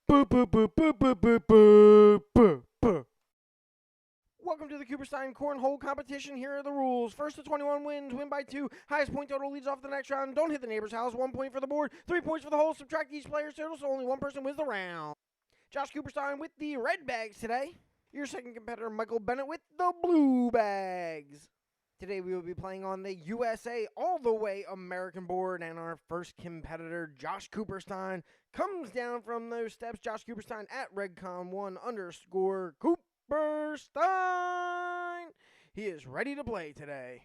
Boo, boo, boo, boo, boo, boo, boo, boo, boo. Welcome to the Cooperstein Cornhole Competition. Here are the rules. First to 21 wins, win by 2. Highest point total leads off the next round. Don't hit the neighbor's house. 1 point for the board. 3 points for the hole. Subtract each player's total, so only one person wins the round. Josh Cooperstein with the red bags today. Your second competitor, Michael Bennett, with the blue bags. Today we will be playing on the USA All the Way American board, and our first competitor, Josh Cooperstein, comes down from those steps. Josh Cooperstein at Redcon1 _ Cooperstein. He is ready to play today.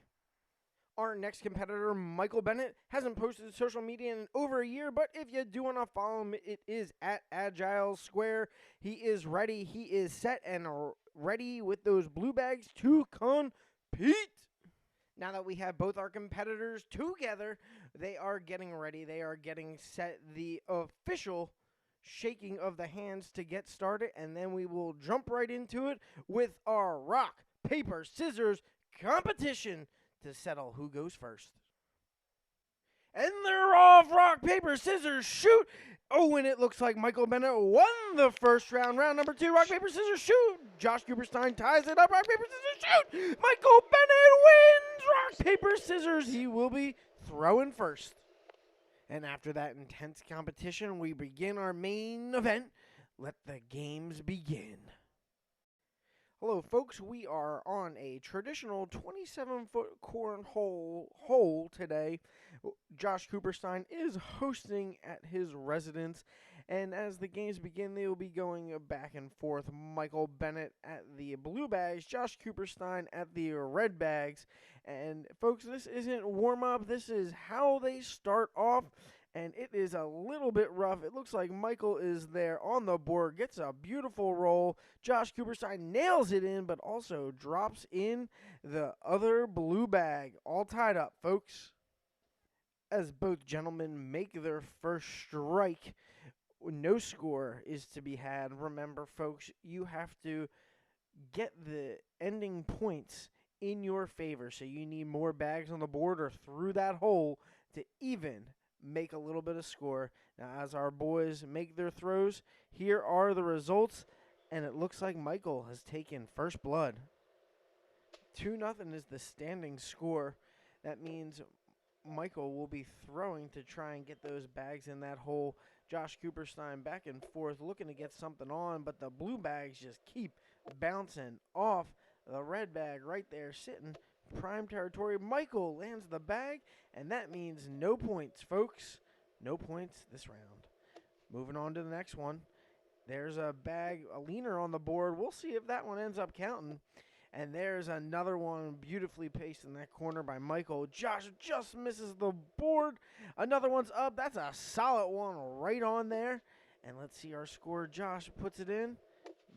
Our next competitor, Michael Bennett, hasn't posted to social media in over a year, but if you do want to follow him, it is at Agile Square. He is ready. He is set and ready with those blue bags to compete. Now that we have both our competitors together, they are getting ready. They are getting set. The official shaking of the hands to get started, and then we will jump right into it with our rock, paper, scissors competition to settle who goes first. And they're off. Rock, paper, scissors, shoot. Oh, and it looks like Michael Bennett won the first round. Round number 2, rock, paper, scissors, shoot. Josh Cooperstein ties it up. Rock, paper, scissors, shoot. Michael Bennett wins. Rock, paper, scissors. He will be throwing first. And after that intense competition, we begin our main event. Let the games begin. Hello, folks. We are on a traditional 27-foot cornhole hole today. Josh Cooperstein is hosting at his residence, and as the games begin, they will be going back and forth. Michael Bennett at the blue bags, Josh Cooperstein at the red bags. And, folks, this isn't warm-up. This is how they start off. And it is a little bit rough. It looks like Michael is there on the board, gets a beautiful roll. Josh Cooperstein nails it in, but also drops in the other blue bag. All tied up, folks. As both gentlemen make their first strike, no score is to be had. Remember, folks, you have to get the ending points in your favor. So you need more bags on the board or through that hole to even make a little bit of score. Now, as our boys make their throws, here are the results, and it looks like Michael has taken first blood. 2-0 is the standing score. That means Michael will be throwing to try and get those bags in that hole. Josh Cooperstein back and forth looking to get something on, but the blue bags just keep bouncing off the red bag right there sitting prime territory. Michael lands the bag, and that means no points, folks. No points this round. Moving on to the next one. There's a bag, a leaner on the board. We'll see if that one ends up counting. And there's another one beautifully pasted in that corner by Michael. Josh just misses the board. Another one's up. That's a solid one right on there. And let's see our score. Josh puts it in.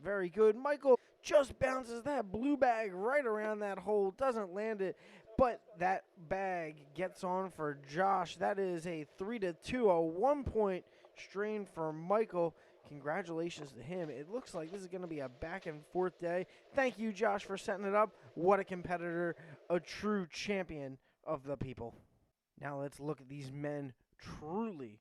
Very good. Michael just bounces that blue bag right around that hole. Doesn't land it, but that bag gets on for Josh. That is a 3-2, a 1-point strain for Michael. Congratulations to him. It looks like this is going to be a back-and-forth day. Thank you, Josh, for setting it up. What a competitor, a true champion of the people. Now let's look at these men truly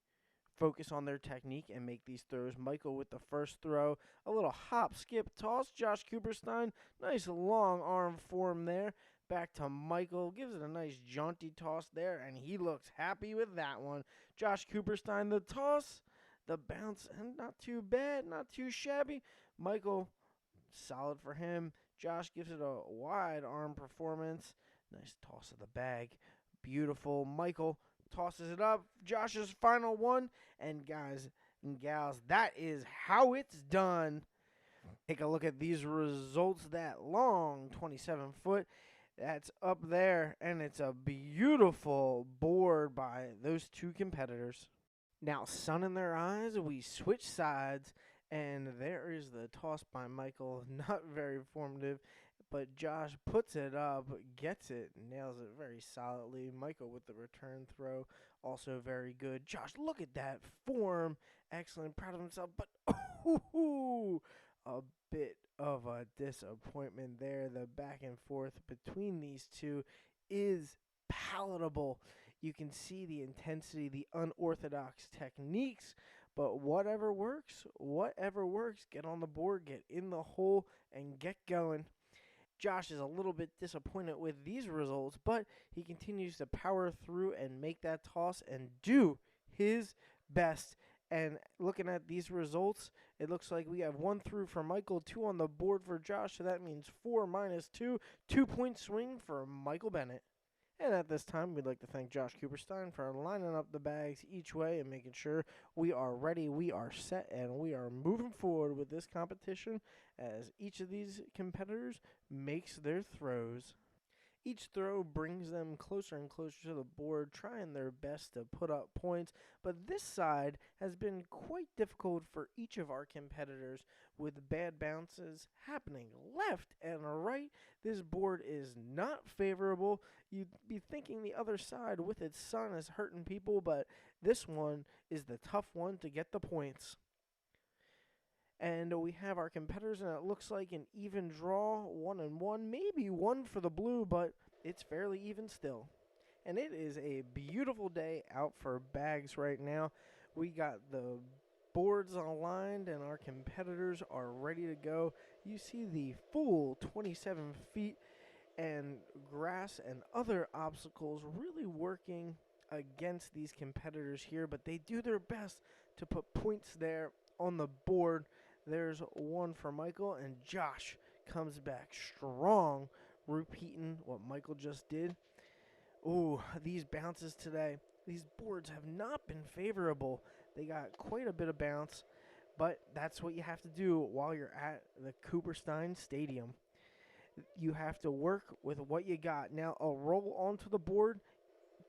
focus on their technique and make these throws. Michael with the first throw, a little hop, skip, toss. Josh Cooperstein, nice long arm form there. Back to Michael, gives it a nice jaunty toss there, and he looks happy with that one. Josh Cooperstein, the toss, the bounce, and not too bad, not too shabby. Michael, solid for him. Josh gives it a wide arm performance. Nice toss of the bag. Beautiful. Michael tosses it up. Josh's final one. And guys and gals, that is how it's done. Take a look at these results. That long 27-foot, that's up there. And it's a beautiful board by those two competitors. Now, sun in their eyes, we switch sides. And there is the toss by Michael. Not very formative. But Josh puts it up, gets it, nails it very solidly. Michael with the return throw, also very good. Josh, look at that form. Excellent, proud of himself. But a bit of a disappointment there. The back and forth between these two is palatable. You can see the intensity, the unorthodox techniques, But whatever works, get on the board, get in the hole, and get going. Josh is a little bit disappointed with these results, but he continues to power through and make that toss and do his best. And looking at these results, it looks like we have 1 through for Michael, 2 on the board for Josh, so that means 4 minus 2, 2-point swing for Michael Bennett. And at this time, we'd like to thank Josh Cooperstein for lining up the bags each way and making sure we are ready, we are set, and we are moving forward with this competition as each of these competitors makes their throws. Each throw brings them closer and closer to the board, trying their best to put up points. But this side has been quite difficult for each of our competitors, with bad bounces happening left and right. This board is not favorable. You'd be thinking the other side with its sun is hurting people, but this one is the tough one to get the points. And we have our competitors, and it looks like an even draw, 1-1, maybe 1 for the blue, but it's fairly even still. And it is a beautiful day out for bags right now. We got the boards aligned, and our competitors are ready to go. You see the full 27 feet and grass and other obstacles really working against these competitors here, but they do their best to put points there on the board. There's 1 for Michael, and Josh comes back strong, repeating what Michael just did. Ooh, these bounces today, these boards have not been favorable. They got quite a bit of bounce, but that's what you have to do while you're at the Cooperstein Stadium. You have to work with what you got. Now, a roll onto the board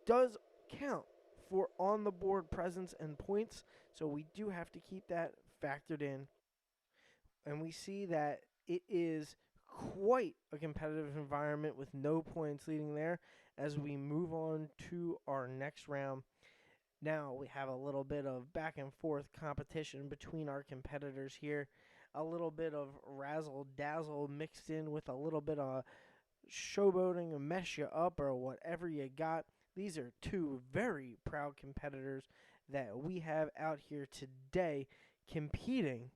does count for on the board presence and points, so we do have to keep that factored in. And we see that it is quite a competitive environment with no points leading there as we move on to our next round. Now we have a little bit of back and forth competition between our competitors here. A little bit of razzle dazzle mixed in with a little bit of showboating and mess you up or whatever you got. These are 2 very proud competitors that we have out here today competing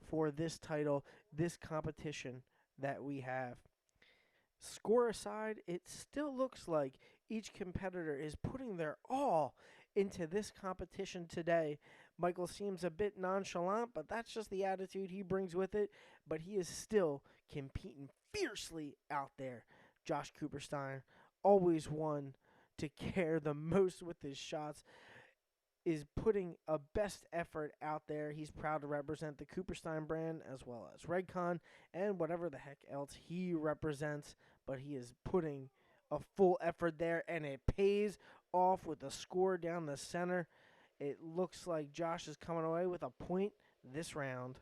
for this title, this competition that we have. Score aside, it still looks like each competitor is putting their all into this competition today. Michael seems a bit nonchalant, but that's just the attitude he brings with it. But he is still competing fiercely out there. Josh Cooperstein, always one to care the most with his shots, is putting a best effort out there. He's proud to represent the Cooperstein brand as well as Redcon and whatever the heck else he represents, but he is putting a full effort there, and it pays off with a score down the center. It looks like Josh is coming away with a point this round.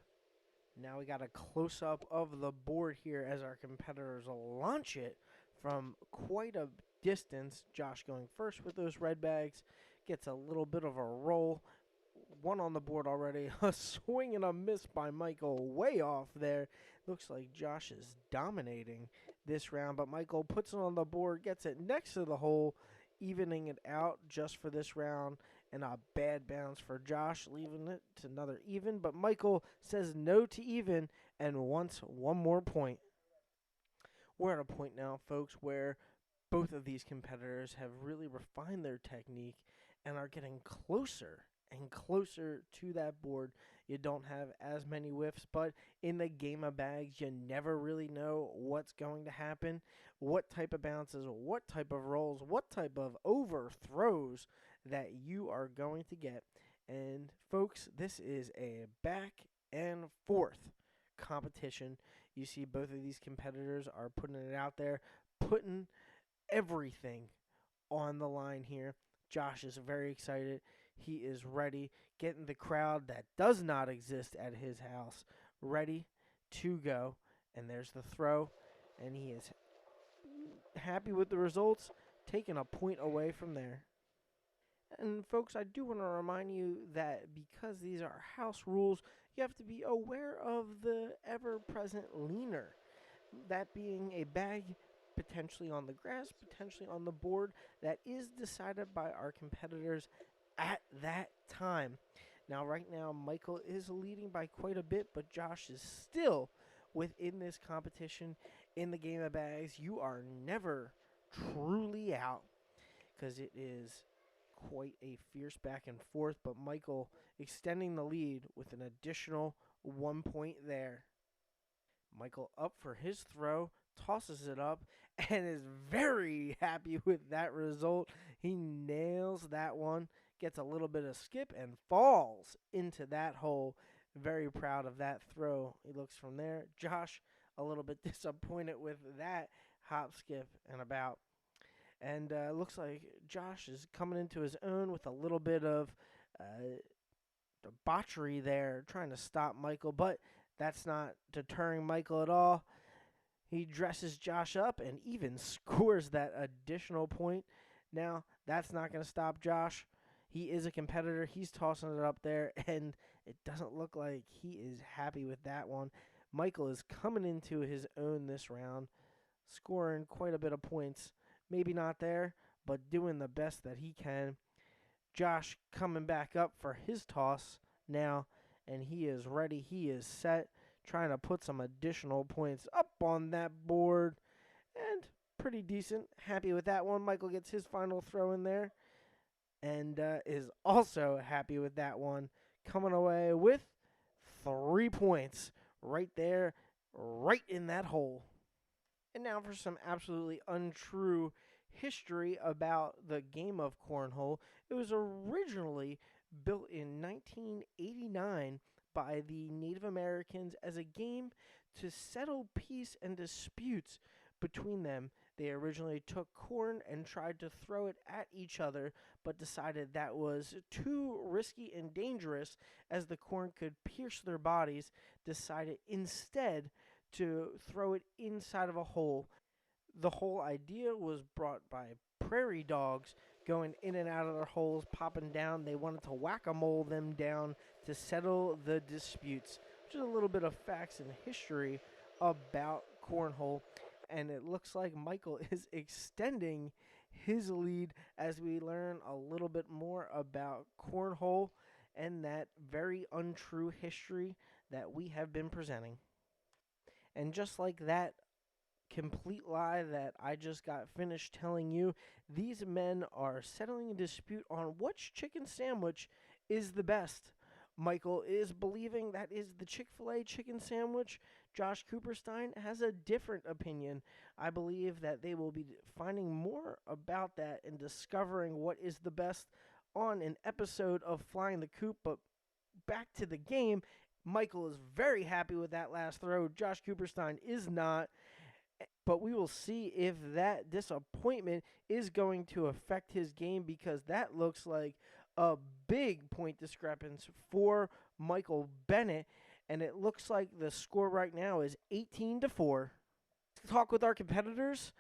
Now we got a close-up of the board here as our competitors launch it from quite a distance. Josh going first with those red bags. Gets a little bit of a roll. 1 on the board already. A swing and a miss by Michael. Way off there. Looks like Josh is dominating this round, but Michael puts it on the board, gets it next to the hole, evening it out just for this round. And a bad bounce for Josh, leaving it to another even. But Michael says no to even and wants 1 more point. We're at a point now, folks, where both of these competitors have really refined their technique and are getting closer and closer to that board. You don't have as many whiffs, but in the game of bags, you never really know what's going to happen, what type of bounces, what type of rolls, what type of overthrows that you are going to get. And folks, this is a back and forth competition. You see both of these competitors are putting it out there, putting everything on the line here. Josh is very excited. He is ready, getting the crowd that does not exist at his house ready to go. And there's the throw, and he is happy with the results, taking a point away from there. And folks, I do want to remind you that because these are house rules, you have to be aware of the ever-present leaner. That being a bag potentially on the grass, potentially on the board, that is decided by our competitors at that time. Now, right now, Michael is leading by quite a bit, but Josh is still within this competition in the game of bags. You are never truly out because it is quite a fierce back and forth, but Michael extending the lead with an additional 1 point there. Michael up for his throw, tosses it up, and is very happy with that result. He nails that one, gets a little bit of skip, and falls into that hole. Very proud of that throw. He looks from there. Josh, a little bit disappointed with that hop, skip, and about. And looks like Josh is coming into his own with a little bit of debauchery there, trying to stop Michael, but that's not deterring Michael at all. He dresses Josh up and even scores that additional point. Now, that's not going to stop Josh. He is a competitor. He's tossing it up there, and it doesn't look like he is happy with that one. Michael is coming into his own this round, scoring quite a bit of points. Maybe not there, but doing the best that he can. Josh coming back up for his toss now, and he is ready. He is set, trying to put some additional points up on that board, and pretty decent. Happy with that one. Michael gets his final throw in there, and is also happy with that one, coming away with 3 points right there, right in that hole. And now for some absolutely untrue history about the game of cornhole. It was originally built in 1989 by the Native Americans as a game to settle peace and disputes between them. They originally took corn and tried to throw it at each other, but decided that was too risky and dangerous as the corn could pierce their bodies, decided instead to throw it inside of a hole. The whole idea was brought by prairie dogs going in and out of their holes, popping down. They wanted to whack-a-mole them down to settle the disputes, which is a little bit of facts and history about cornhole. And it looks like Michael is extending his lead as we learn a little bit more about cornhole and that very untrue history that we have been presenting. And just like that complete lie that I just got finished telling you, these men are settling a dispute on which chicken sandwich is the best. Michael is believing that is the Chick-fil-A chicken sandwich. Josh Cooperstein has a different opinion. I believe that they will be finding more about that and discovering what is the best on an episode of Flying the Coop. But back to the game, Michael is very happy with that last throw. Josh Cooperstein is not. But we will see if that disappointment is going to affect his game, because that looks like a big point discrepancy for Michael Bennett. And it looks like the score right now is 18-4. Let's talk with our competitors.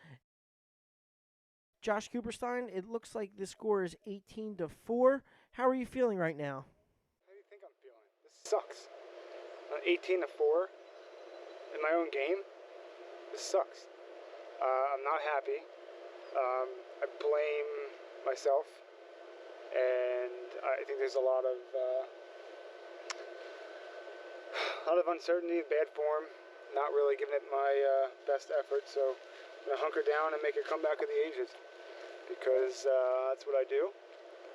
Josh Cooperstein, it looks like the score is 18-4. How are you feeling right now? How do you think I'm feeling? This sucks. 18-4 in my own game. This sucks. I'm not happy. I blame myself, and I think there's a lot of uncertainty, bad form, not really giving it my best effort. So I'm gonna hunker down and make a comeback of the ages, because that's what I do.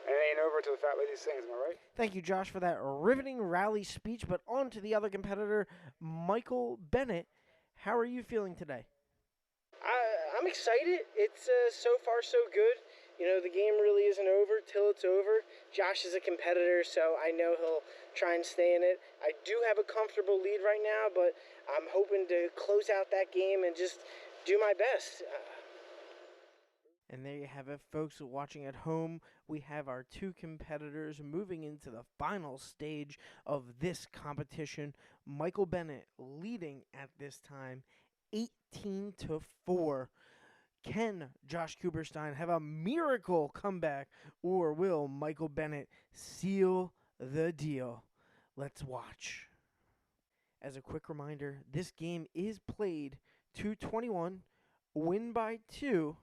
And it ain't over till the fat lady sings. Am I right? Thank you, Josh, for that riveting rally speech. But on to the other competitor, Michael Bennett. How are you feeling today? I'm excited. It's so far so good. You know, the game really isn't over till it's over. Josh is a competitor, so I know he'll try and stay in it. I do have a comfortable lead right now, but I'm hoping to close out that game and just do my best. And there you have it, folks. Watching at home, we have our two competitors moving into the final stage of this competition. Michael Bennett leading at this time 18-4. Can Josh Cooperstein have a miracle comeback, or will Michael Bennett seal the deal? Let's watch. As a quick reminder, this game is played 2-21, win by 2.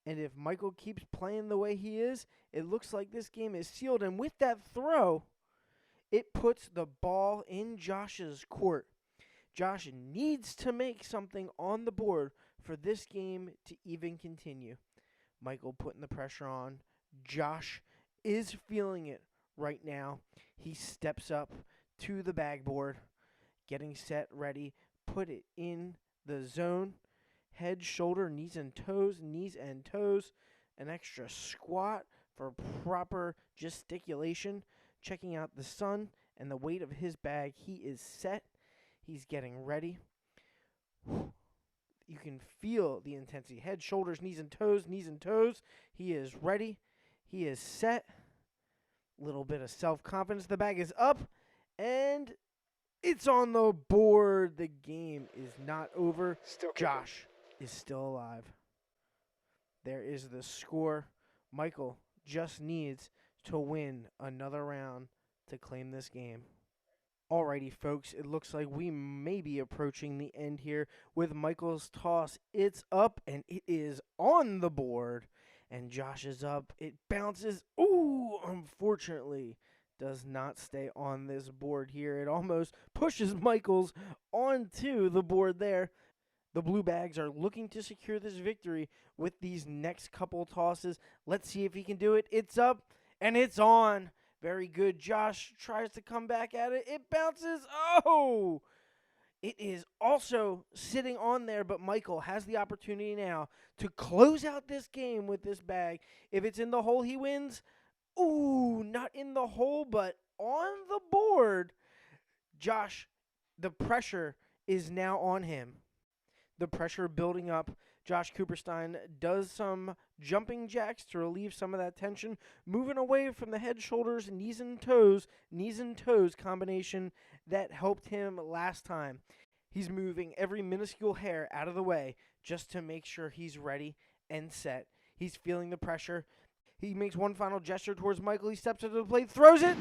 And if Michael keeps playing the way he is, it looks like this game is sealed. And with that throw, it puts the ball in Josh's court. Josh needs to make something on the board for this game to even continue. Michael putting the pressure on. Josh is feeling it right now. He steps up to the bag board, getting set, ready, put it in the zone. Head, shoulder, knees and toes, an extra squat for proper gesticulation, checking out the sun and the weight of his bag. He is set. He's getting ready. You can feel the intensity. Head, shoulders, knees and toes. He is ready. He is set. Little bit of self-confidence. The bag is up, and it's on the board. The game is not over. Still kicking. Josh is still alive. There is the score. Michael just needs to win another round to claim this game. Alrighty, folks, it looks like we may be approaching the end here with Michael's toss. It's up, and it is on the board. And Josh is up. It bounces. Ooh, unfortunately, does not stay on this board here. It almost pushes Michael's onto the board there. The Blue Bags are looking to secure this victory with these next couple tosses. Let's see if he can do it. It's up, and it's on. Very good. Josh tries to come back at it. It bounces. Oh! It is also sitting on there, but Michael has the opportunity now to close out this game with this bag. If it's in the hole, he wins. Ooh, not in the hole, but on the board. Josh, the pressure is now on him. The pressure building up. Josh Cooperstein does some jumping jacks to relieve some of that tension, moving away from the head, shoulders, knees and toes combination that helped him last time. He's moving every minuscule hair out of the way just to make sure he's ready and set. He's feeling the pressure. He makes one final gesture towards Michael. He steps up to the plate, throws it.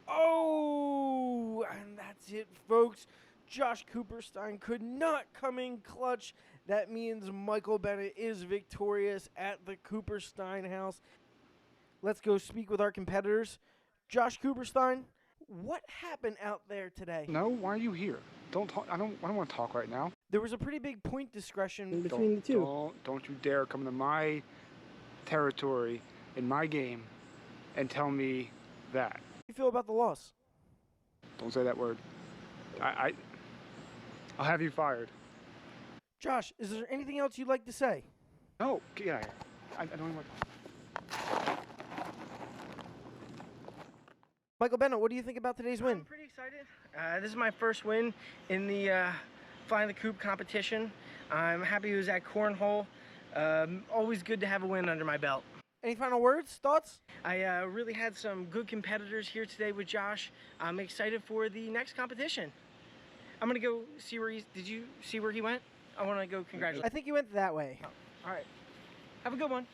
Oh, and that's it, folks. Josh Cooperstein could not come in clutch. That means Michael Bennett is victorious at the Cooperstein house. Let's go speak with our competitors. Josh Cooperstein, what happened out there today? No, why are you here? Don't talk. I don't want to talk right now. There was a pretty big point discretion between the two. Don't you dare come to my territory in my game and tell me that. How do you feel about the loss? Don't say that word. I'll have you fired. Josh, is there anything else you'd like to say? No, get out of here. I don't even want to. Michael Bennett, what do you think about today's win? I'm pretty excited. This is my first win in the Flying the Kupp competition. I'm happy it was at Cornhole. Always good to have a win under my belt. Any final words, thoughts? I really had some good competitors here today with Josh. I'm excited for the next competition. I'm going to go see where did you see where he went? I want to go congratulate. I think he went that way. Oh, all right. Have a good one.